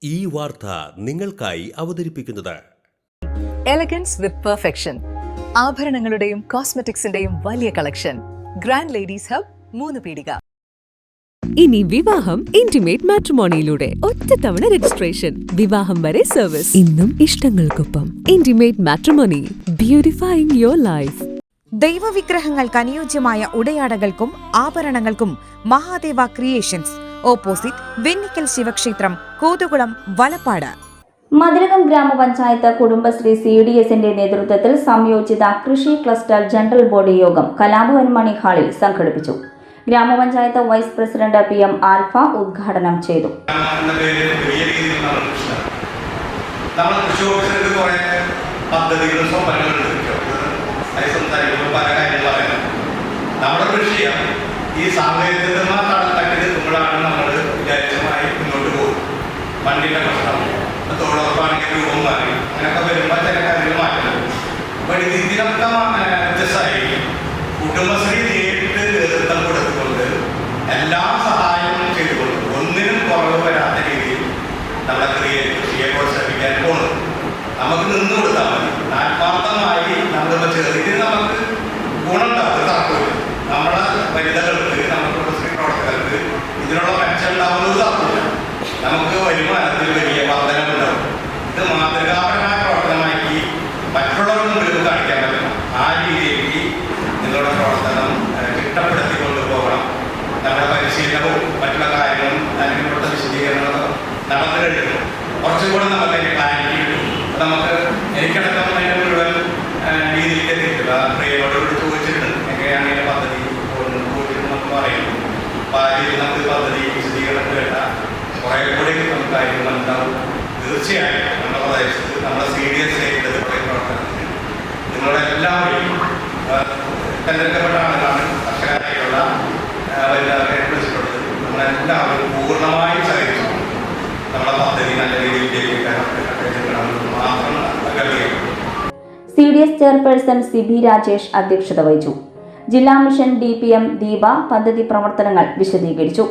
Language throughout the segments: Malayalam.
ഈ വാർത്ത നിങ്ങൾക്കായി അവതരിപ്പിക്കുന്നത് എലഗൻസ് വിത്ത് പെർഫെക്ഷൻ, ആഭരണങ്ങളുടെയും കോസ്മെറ്റിക്സിന്റെയും വലിയ കളക്ഷൻ. ഗ്രാൻഡ് ലേഡീസ് ഹബ്, 3 പീടിക. ഇനി വിവാഹം ഇന്റിമേറ്റ് മാട്രിമോണിയിലൂടെ ഒറ്റത്തവണ രജിസ്ട്രേഷൻ, വിവാഹം വരെ സർവീസ്. ഇന്നും ഇഷ്ടങ്ങൾക്കൊപ്പം ഇന്റിമേറ്റ് മാട്രിമോണി, ബ്യൂട്ടിഫൈയിങ് യുവർ ലൈഫ്. ദൈവവിഗ്രഹങ്ങൾക്ക് അനുയോജ്യമായ ഉടയാടകൾക്കും ആഭരണങ്ങൾക്കും മഹാദേവ ക്രിയേഷൻസ്, ഓപ്പോസിറ്റ് വെണ്ണിക്കൽ ശിവക്ഷേത്രം, കോതുകുളം, വലപ്പാട്. മതിലകം ഗ്രാമപഞ്ചായത്ത് കുടുംബശ്രീ CDSന്റെ നേതൃത്വത്തിൽ സംയോജിത കൃഷി ക്ലസ്റ്റർ ജനറൽ ബോഡി യോഗം കലാഭവൻ മണി ഹാളിൽ സംഘടിപ്പിച്ചു. ഗ്രാമപഞ്ചായത്ത് വൈസ് പ്രസിഡന്റ് PM ആൽഫ ഉദ്ഘാടനം ചെയ്തു. ഈ സാങ്കേതികമായിട്ടാണ് നമ്മൾ വിചാരിച്ചമായി മുന്നോട്ട് പോകും. വണ്ടിയുടെ പ്രശ്നം, തൊഴിലുറപ്പാണെങ്കിൽ രൂപം മാറി, അങ്ങനെയൊക്കെ വരുമ്പോൾ ചില കാര്യങ്ങൾ മാറ്റുന്നത്. അപ്പോൾ ഇതിനൊക്കെ വ്യത്യസ്തമായി കുടുംബശ്രീ നേരിട്ട് നേതൃത്വം കൊടുത്തുകൊണ്ട് എല്ലാ സഹായവും ചെയ്തുകൊണ്ട് ഒന്നിനും കുറവ് വരാത്ത രീതിയിൽ നമ്മളെ കൃഷിയെ പ്രോത്സാഹിപ്പിക്കാൻ പോകുന്നത്. നമുക്ക് നിന്ന് കൊടുത്താൽ മതി. ആത്മാർത്ഥമായി നമ്മളിപ്പോൾ ചെറുതിന് നമുക്ക് ഗുണമുണ്ടാവും, തർക്കമില്ല. നമ്മുടെ വനിതകൾക്ക്, നമ്മുടെ കുടുംബശ്രീ പ്രവർത്തകർക്ക് ഇതിനുള്ള മെച്ചം ഉണ്ടാവുന്നത് തർക്കമില്ല. നമുക്ക് വരുമാനത്തിൽ വലിയ വർധനമുണ്ടാവും. ഇത് മാതൃകാപരമായ പ്രവർത്തനമാക്കി മറ്റുള്ളവരുടെ മുമ്പിൽ കാണിക്കാൻ പറ്റണം. ആ രീതിയിലേക്ക് നിങ്ങളുടെ പ്രവർത്തനം ചിട്ടപ്പെടുത്തിക്കൊണ്ട് പോകണം. നമ്മുടെ പരിശീലനവും മറ്റുള്ള കാര്യങ്ങളും അല്ലെങ്കിൽ ഇവിടുത്തെ വിശദീകരണങ്ങളും നടന്നു കഴിഞ്ഞു കുറച്ചും കൂടെ നമുക്ക് അതിൻ്റെ ക്ലാരിറ്റി കിട്ടും. നമുക്ക് എനിക്കടക്കം അതിൻ്റെ മുഴുവൻ രീതിയിലേക്ക് എത്തിയിട്ടില്ല. പ്രിയയോട് ചോദിച്ചിട്ടുണ്ട് എങ്ങനെയാണ് ഇതിൻ്റെ പദ്ധതി പോയിട്ട് നമുക്ക് പറയുന്നു. അപ്പോൾ ആ രീതിയിൽ നമുക്ക് പദ്ധതി വിശദീകരണം കേട്ടാൽ കുറേ കൂടി നമുക്ക് കാര്യങ്ങൾ ഉണ്ടാവും. തീർച്ചയായും നമ്മുടെ പ്രദേശത്ത് നമ്മുടെ CDS കുറേ പ്രവർത്തനത്തിന് നിങ്ങളുടെ എല്ലാവരെയും തെരഞ്ഞെടുക്കപ്പെട്ട ആളുകളാണ് കർഷകരായിട്ടുള്ള വിളിച്ചിട്ടുള്ളത്. നമ്മളെല്ലാവരും പൂർണ്ണമായും സഹകരിച്ചു നമ്മുടെ പദ്ധതി നല്ല രീതിയിൽ ജയിപ്പിക്കാനാണെന്ന് മാത്രം അഭ്യർത്ഥിക്കുന്നു. CDS ചെയർപേഴ്സൺ CB രാജേഷ് അധ്യക്ഷത വഹിച്ചു. ജില്ലാ മിഷൻ DPM ദീപ പദ്ധതി പ്രവർത്തനങ്ങൾ വിശദീകരിച്ചു.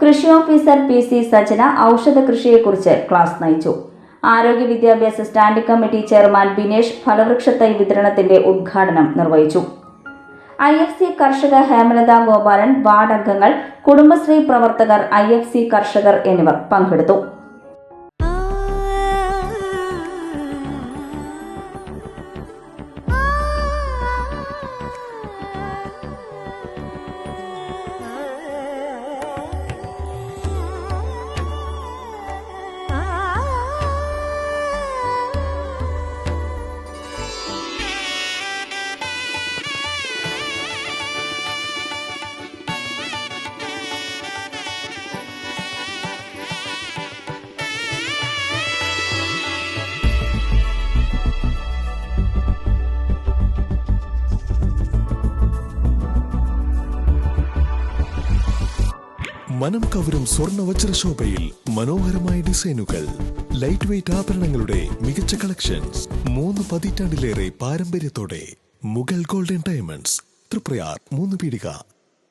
കൃഷി ഓഫീസർ PC സജന ഔഷധ കൃഷിയെക്കുറിച്ച് ക്ലാസ് നയിച്ചു. ആരോഗ്യ വിദ്യാഭ്യാസ സ്റ്റാൻഡിംഗ് കമ്മിറ്റി ചെയർമാൻ ബിനേഷ് ഫലവൃക്ഷത്തൈ വിതരണത്തിന്റെ ഉദ്ഘാടനം നിർവഹിച്ചു. IFC കർഷക ഹേമലത ഗോപാലൻ, വാർഡ് അംഗങ്ങൾ, കുടുംബശ്രീ പ്രവർത്തകർ, IFC കർഷകർ എന്നിവർ പങ്കെടുത്തു. മനം കവരും സ്വർണ്ണ വജ്രശോഭയിൽ മനോഹരമായ ഡിസൈനുകൾ, ലൈറ്റ് വെയ്റ്റ് ആഭരണങ്ങളുടെ മികച്ച കളക്ഷൻസ്, 3 പതിറ്റാണ്ടിലേറെ പാരമ്പര്യത്തോടെ മുഗൾ ഗോൾഡൻ ഡയമണ്ട്സ്, തൃപ്രയാർ, 3 പീടിക.